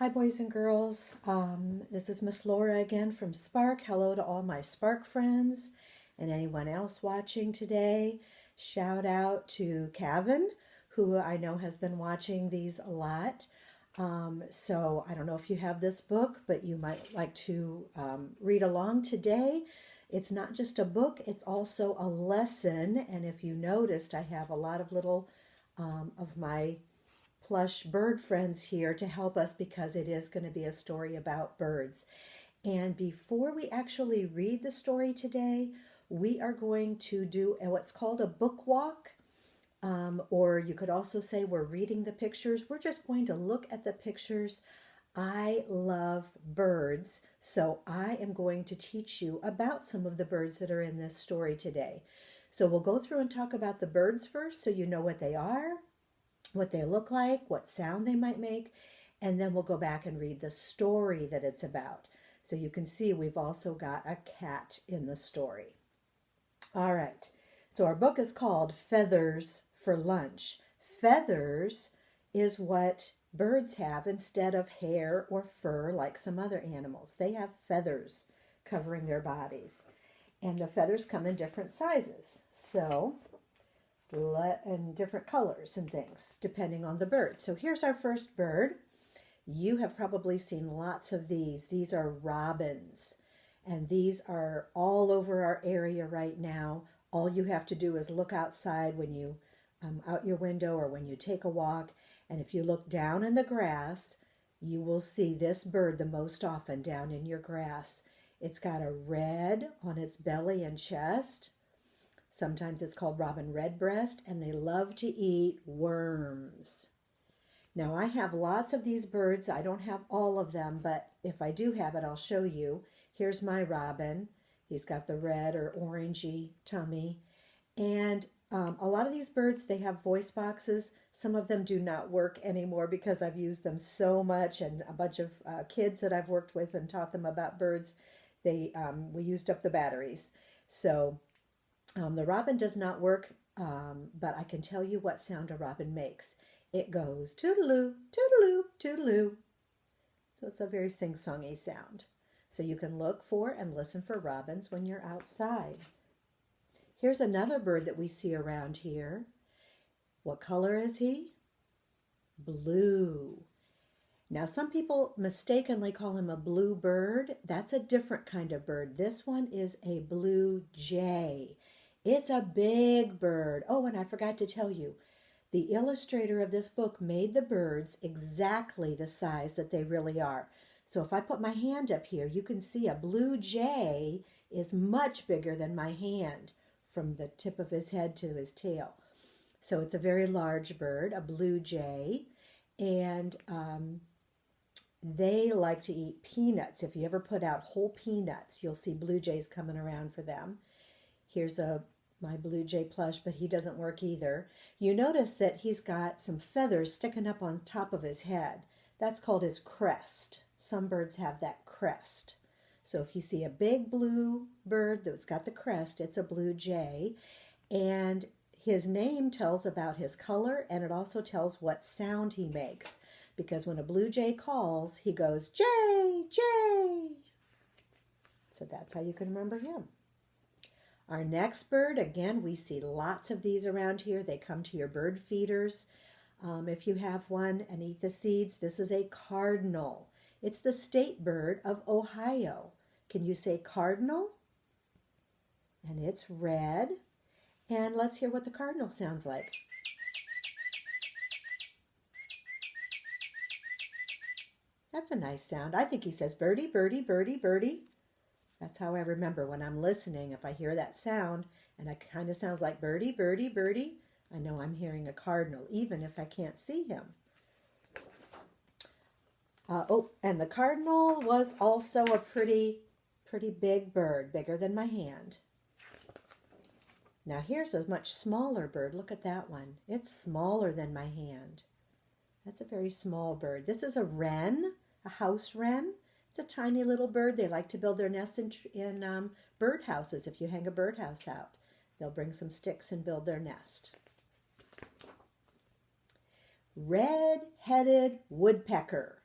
Hi, boys and girls. This is Miss Laura again from Spark. Hello to all my Spark friends and anyone else watching today. Shout out to Kevin, who I know has been watching these a lot. So I don't know if you have this book, but you might like to read along today. It's not just a book, it's also a lesson. And if you noticed, I have a lot of little of my plush bird friends here to help us because it is going to be a story about birds. And before we actually read the story today, we are going to do what's called a book walk. Or you could also say we're reading the pictures. We're just going to look at the pictures. I love birds, so I am going to teach you about some of the birds that are in this story today. So we'll go through and talk about the birds first so you know what they are, what they look like, what sound they might make, and then we'll go back and read the story that it's about. So you can see we've also got a cat in the story. All right, so our book is called Feathers for Lunch. Feathers is what birds have instead of hair or fur like some other animals. They have feathers covering their bodies, and the feathers come in different sizes. So and different colors and things depending on the bird. So here's our first bird. You have probably seen lots of these. These are robins, and these are all over our area right now. All you have to do is look outside when you out your window or when you take a walk, and if you look down in the grass, you will see this bird the most often down in your grass. It's got a red on its belly and chest. Sometimes it's called robin redbreast, and they love to eat worms. Now, I have lots of these birds. I don't have all of them, but if I do have it, I'll show you. Here's my robin. He's got the red or orangey tummy. And a lot of these birds, they have voice boxes. Some of them do not work anymore because I've used them so much, and a bunch of kids that I've worked with and taught them about birds, we used up the batteries. So the robin does not work, but I can tell you what sound a robin makes. It goes toodaloo, toodaloo, toodaloo. So it's a very sing-songy sound. So you can look for and listen for robins when you're outside. Here's another bird that we see around here. What color is he? Blue. Now, some people mistakenly call him a blue bird. That's a different kind of bird. This one is a blue jay. It's a big bird. Oh, and I forgot to tell you, the illustrator of this book made the birds exactly the size that they really are. So if I put my hand up here, you can see a blue jay is much bigger than my hand from the tip of his head to his tail. So it's a very large bird, a blue jay, and they like to eat peanuts. If you ever put out whole peanuts, you'll see blue jays coming around for them. Here's my blue jay plush, but he doesn't work either. You notice that he's got some feathers sticking up on top of his head. That's called his crest. Some birds have that crest. So if you see a big blue bird that's got the crest, it's a blue jay. And his name tells about his color, and it also tells what sound he makes. Because when a blue jay calls, he goes, jay, jay. So that's how you can remember him. Our next bird, again, we see lots of these around here. They come to your bird feeders. If you have one, and eat the seeds. This is a cardinal. It's the state bird of Ohio. Can you say cardinal? And it's red. And let's hear what the cardinal sounds like. That's a nice sound. I think he says birdie, birdie, birdie, birdie. That's how I remember when I'm listening. If I hear that sound and it kind of sounds like birdie, birdie, birdie, I know I'm hearing a cardinal, even if I can't see him. And the cardinal was also a pretty big bird, bigger than my hand. Now here's a much smaller bird. Look at that one. It's smaller than my hand. That's a very small bird. This is a wren, a house wren. It's a tiny little bird. They like to build their nests in birdhouses. If you hang a birdhouse out, they'll bring some sticks and build their nest. Red-headed woodpecker.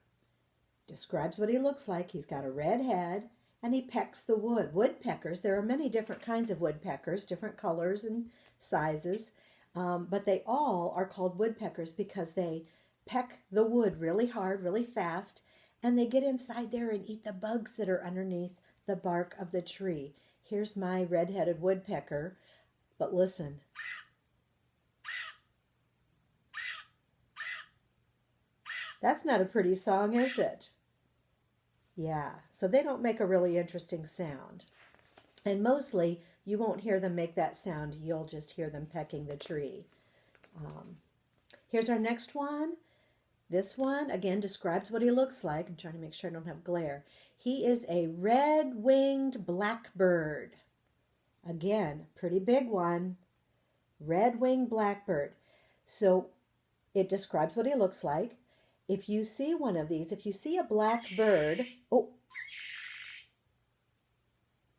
Describes what he looks like. He's got a red head and he pecks the wood. Woodpeckers, there are many different kinds of woodpeckers, different colors and sizes, but they all are called woodpeckers because they peck the wood really hard, really fast, and they get inside there and eat the bugs that are underneath the bark of the tree. Here's my red-headed woodpecker, but listen. That's not a pretty song, is it? Yeah, so they don't make a really interesting sound. And mostly, you won't hear them make that sound. You'll just hear them pecking the tree. Here's our next one. This one, again, describes what he looks like. I'm trying to make sure I don't have glare. He is a red-winged blackbird. Again, pretty big one. Red-winged blackbird. So it describes what he looks like. If you see one of these, if you see a black bird, oh,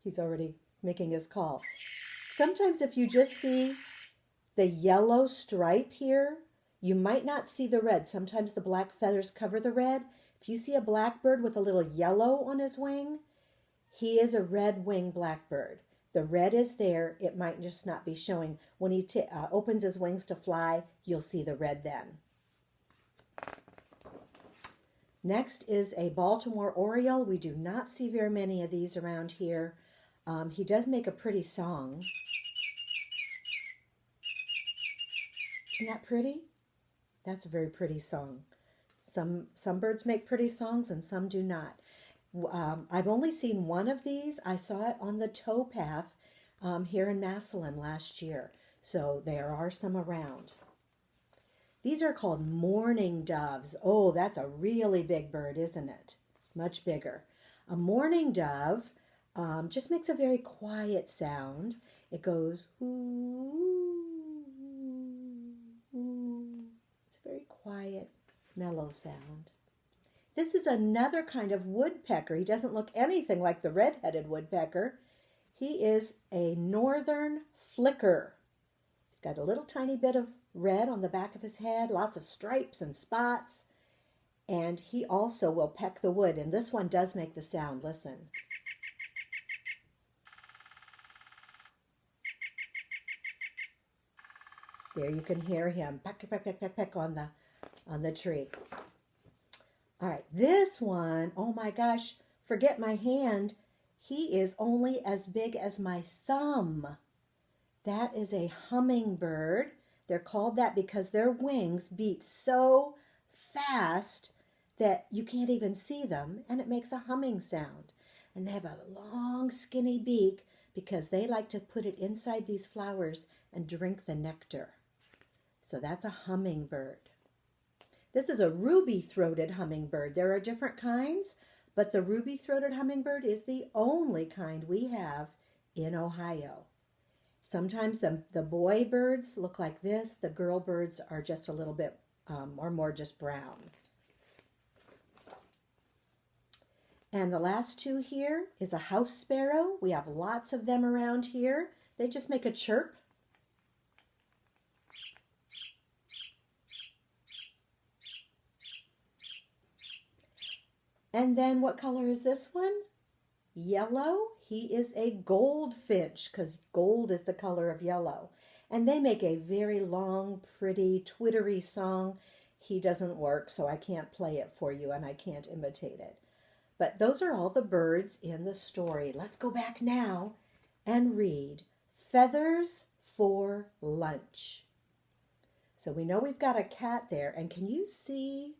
he's already making his call. Sometimes if you just see the yellow stripe here, you might not see the red. Sometimes the black feathers cover the red. If you see a blackbird with a little yellow on his wing, he is a red-winged blackbird. The red is there. It might just not be showing. When he opens his wings to fly, you'll see the red then. Next is a Baltimore Oriole. We do not see very many of these around here. He does make a pretty song. Isn't that pretty? That's a very pretty song. Some birds make pretty songs and some do not. I've only seen one of these. I saw it on the towpath here in Massillon last year. So there are some around. These are called mourning doves. Oh, that's a really big bird, isn't it? Much bigger. A mourning dove just makes a very quiet sound. It goes, ooh, ooh. It's a very quiet, mellow sound. This is another kind of woodpecker. He doesn't look anything like the red-headed woodpecker. He is a northern flicker. He's got a little tiny bit of red on the back of his head, lots of stripes and spots, and he also will peck the wood, and this one does make the sound. Listen. There you can hear him peck, peck, peck, peck, peck on the tree. All right, this one, oh my gosh, forget my hand. He is only as big as my thumb. That is a hummingbird. They're called that because their wings beat so fast that you can't even see them, and it makes a humming sound. And they have a long, skinny beak because they like to put it inside these flowers and drink the nectar. So that's a hummingbird. This is a ruby-throated hummingbird. There are different kinds, but the ruby-throated hummingbird is the only kind we have in Ohio. Sometimes the boy birds look like this. The girl birds are just a little bit, or more just brown. And the last two here is a house sparrow. We have lots of them around here. They just make a chirp. And then what color is this one? Yellow. He is a goldfinch because gold is the color of yellow. And they make a very long, pretty, twittery song. He doesn't work, so I can't play it for you and I can't imitate it. But those are all the birds in the story. Let's go back now and read Feathers for Lunch. So we know we've got a cat there. And can you see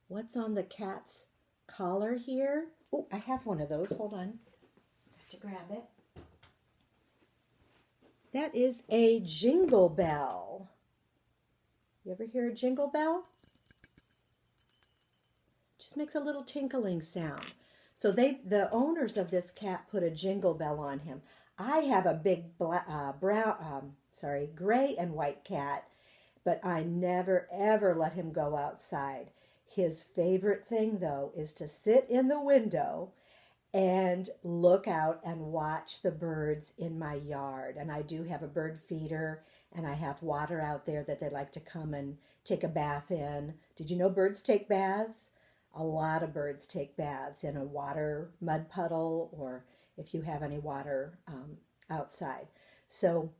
what's on the cat's collar here? Oh, I have one of those. Hold on. Got to grab it. That is a jingle bell. You ever hear a jingle bell? Just makes a little tinkling sound. So the owners of this cat put a jingle bell on him. I have a big gray and white cat, but I never ever let him go outside. His favorite thing, though, is to sit in the window and look out and watch the birds in my yard. And I do have a bird feeder, and I have water out there that they like to come and take a bath in. Did you know birds take baths? A lot of birds take baths in a water mud puddle, or if you have any water outside. So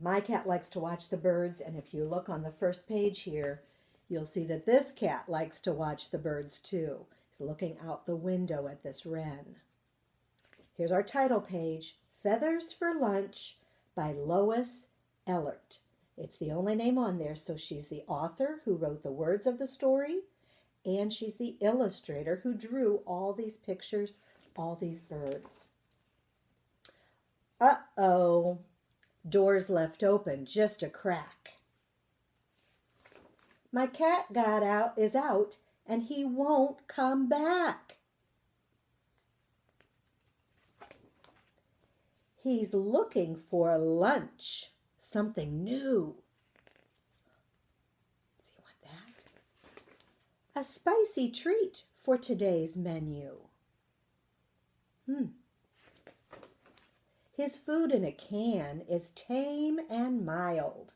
my cat likes to watch the birds, and if you look on the first page here, you'll see that this cat likes to watch the birds too. He's looking out the window at this wren. Here's our title page, Feathers for Lunch by Lois Ellert. It's the only name on there, so she's the author who wrote the words of the story, and she's the illustrator who drew all these pictures, all these birds. Uh-oh, doors left open, just a crack. My cat is out, and he won't come back. He's looking for lunch, something new. Does he want that? A spicy treat for today's menu. His food in a can is tame and mild.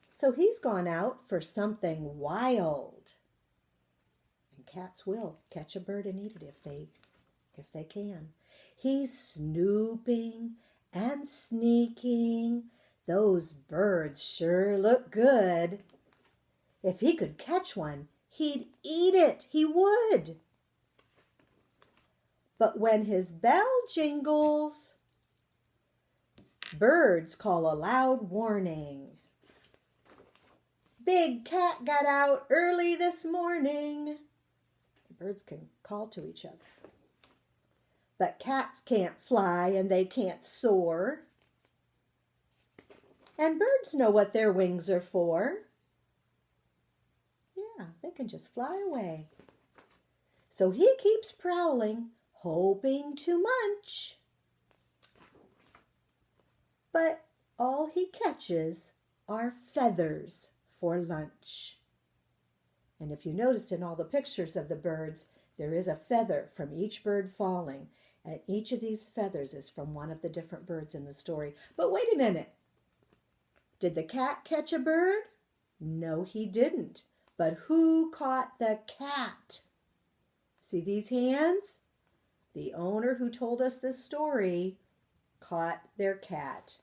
So he's gone out for something wild. And cats will catch a bird and eat it if they can. He's snooping and sneaking. Those birds sure look good. If he could catch one, he'd eat it. He would. But when his bell jingles, birds call a loud warning. Big cat got out early this morning. Birds can call to each other. But cats can't fly and they can't soar. And birds know what their wings are for. Yeah, they can just fly away. So he keeps prowling, hoping to munch. But all he catches are feathers for lunch. And if you noticed in all the pictures of the birds, there is a feather from each bird falling, and each of these feathers is from one of the different birds in the story. But wait a minute. Did the cat catch a bird? No, he didn't. But who caught the cat? See these hands? The owner who told us this story caught their cat.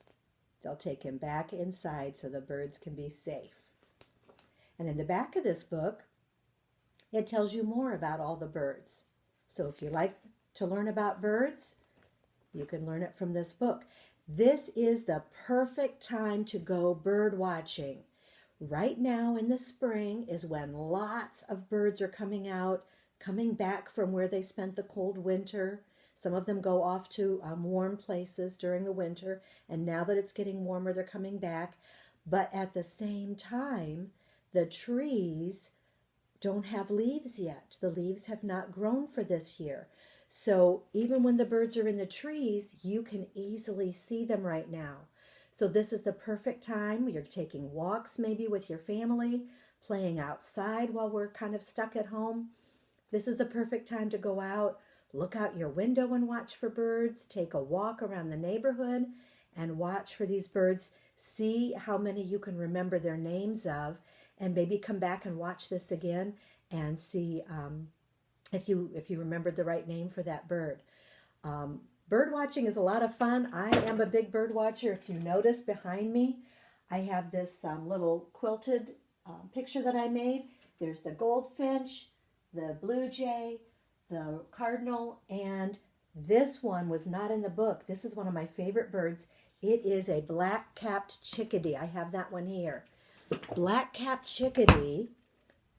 They'll take him back inside so the birds can be safe. And in the back of this book, it tells you more about all the birds. So if you like to learn about birds, you can learn it from this book. This is the perfect time to go bird watching. Right now in the spring is when lots of birds are coming out, coming back from where they spent the cold winter. Some of them go off to warm places during the winter, and now that it's getting warmer, they're coming back. But at the same time, the trees don't have leaves yet. The leaves have not grown for this year. So even when the birds are in the trees, you can easily see them right now. So this is the perfect time. You're taking walks maybe with your family, playing outside while we're kind of stuck at home. This is the perfect time to go out, look out your window and watch for birds, take a walk around the neighborhood and watch for these birds. See how many you can remember their names of, and maybe come back and watch this again and see if you remembered the right name for that bird. Bird watching is a lot of fun. I am a big bird watcher. If you notice behind me, I have this little quilted picture that I made. There's the goldfinch, the blue jay, the cardinal, and this one was not in the book. This is one of my favorite birds. It is a black-capped chickadee. I have that one here. Black-capped chickadee,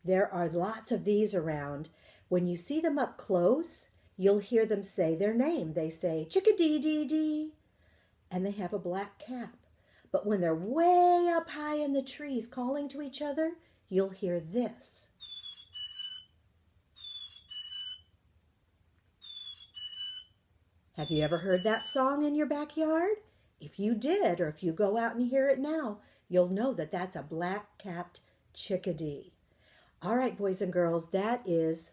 there are lots of these around. When you see them up close, you'll hear them say their name. They say, chickadee-dee-dee, and they have a black cap. But when they're way up high in the trees calling to each other, you'll hear this. Have you ever heard that song in your backyard? If you did, or if you go out and hear it now, you'll know that that's a black-capped chickadee. All right, boys and girls, that is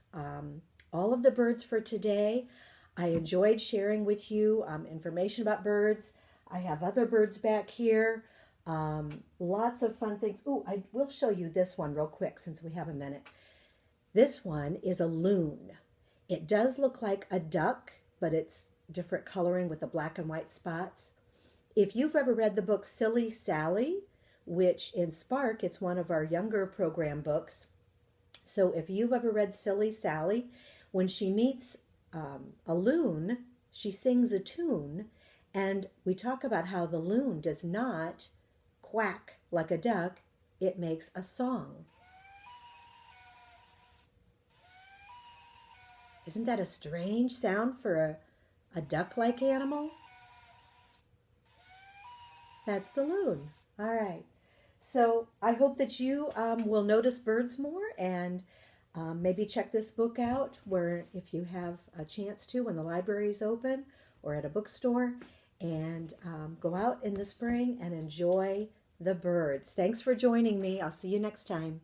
all of the birds for today. I enjoyed sharing with you information about birds. I have other birds back here. Lots of fun things. Oh, I will show you this one real quick since we have a minute. This one is a loon. It does look like a duck, but it's different coloring with the black and white spots. If you've ever read the book Silly Sally, which in Spark, it's one of our younger program books. So if you've ever read Silly Sally, when she meets a loon, she sings a tune, and we talk about how the loon does not quack like a duck, it makes a song. Isn't that a strange sound for a duck-like animal? That's the loon. All right. So I hope that you will notice birds more and maybe check this book out where if you have a chance to when the library is open or at a bookstore, and go out in the spring and enjoy the birds. Thanks for joining me. I'll see you next time.